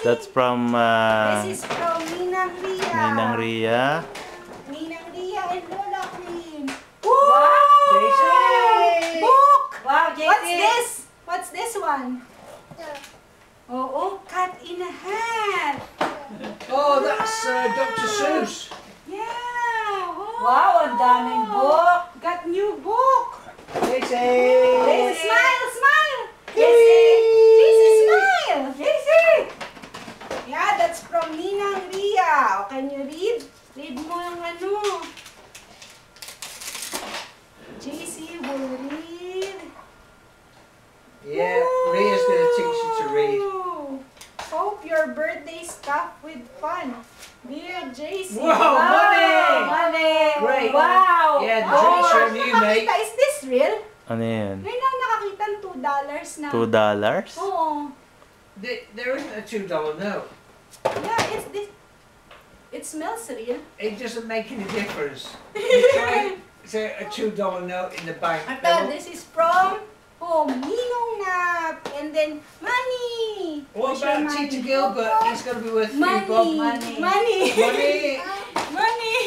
That's from This is from Ninang Ria. Ninang Ria. Ninang Ria and Lola Queen. Wow! JC! Book! Wow, JC! What's this? What's this one? Oh, Cat in a Hat. Oh, that's Dr. Seuss. Yeah. Oh. Wow, ang daming book! Got new book. JC! Smile, smile. JC! JC, smile. JC! Yeah, that's from Ninang Ria. Oh, can you read? Read mo yung ano. JC will read. Yeah, Ria's going to teach you to read. Ooh. Hope your birthday stuff with fun. Dear JC. Whoa, money! Money! Great. Wow! Yeah, the Oh, drinks from you, mate. nakakita, is this real? Ano yan? Ngayon lang nakakita ng $2 na. $2? Oo. There isn't a $2 note. Yeah, it's this. It smells real. It doesn't make any difference. You try say a $2 note in the bank. Ito, this is from Ninong Nap. And then, money. What Where's your about money? Tita Gilbert? It's going to be worth $3 Money. bob. Money. Money. Money! Money.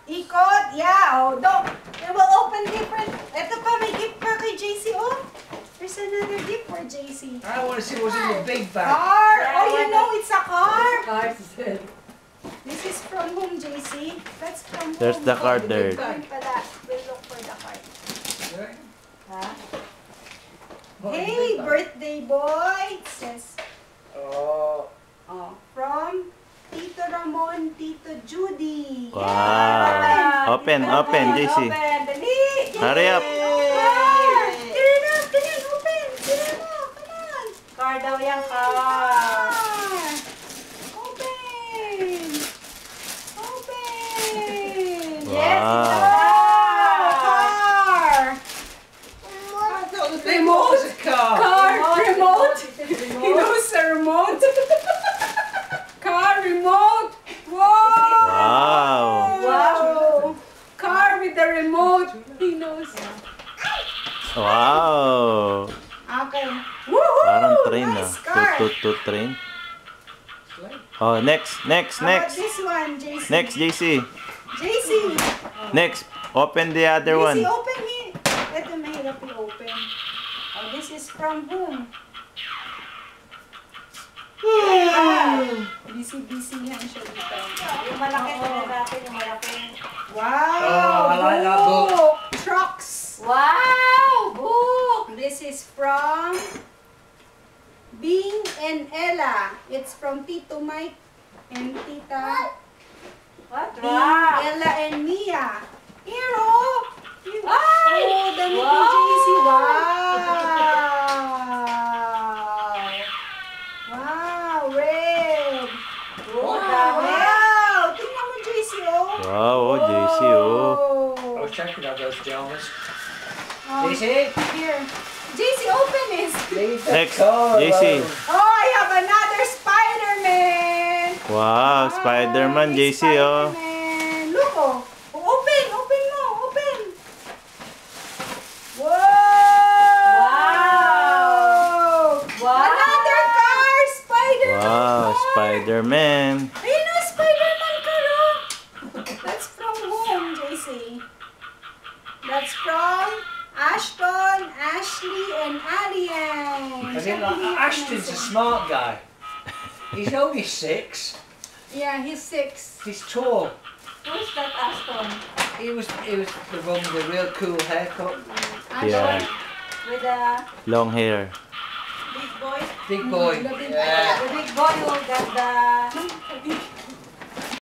Ikot. Yeah. Oh, they will open different. Ito pa, may gift pa kay JC. Oh, there's another gift for JC. I want to see what's in the big bag. Car. Oh, you know it's a car. Cars. This is from whom, JC? That's from whom? There's the card there. We'll look for the card. Ha? What in the Hey, big bag? birthday boy. It says, Oh, from Tito Ramon, Tito Judy. Wow. Open, JC. Open, dali! Hurry up. Car. Turn up, open. Turn up, come on. Car daw yan, car. Car. Open. Open. Yes, Wow. ito! Car. I thought the big one was a car. Car remote. Remote. He knows the remote. Car remote. Whoa. Wow. Wow. Car with the remote. He knows. Wow. Okay. Woohoo! Parang train Nice car. Toot train. Oh, next. How about this one, JC? Next, JC. JC. Next. Open the other one. JC, open it. Ito mahirap i-open. Oh, this is from whom? Busy yan siya dito. Yung malaki na natin, yung malaki. Wow! Oh, I like that book. Trucks. Wow! Book! This is from Bing and Ella. It's from Tito Mike and Tita What? Bing, Wow! Ella, and Mia. Here, oh! Ay! Oh, dami Wow! kay JC. Wow! Wow, red. Oh, dami. Wow! Tingnan mo, JC, oh. Wow, JC, oh. I was checking out those pajamas. Oh, JC? here. JC, open this. Leave the Next, car JC. alone. Oh, I have another Spider-Man. Wow, Spider-Man, JC, oh. Spider-Man. Look, oh. Open mo, open. Whoa! Wow! Another car, Spider-Man. Wow, car. Spider-Man. Ayun na, Spider-Man car, oh. That's from whom, JC? That's from Ashton, Ashley, and Alien. I think like, Ashton's a smart guy. He's only 6. Yeah, he's 6. He's tall. Who's that Aston? He was the one with a real cool haircut. Yeah, With the long hair. big boy? Big boy. Love him. Yeah. The big boy who got the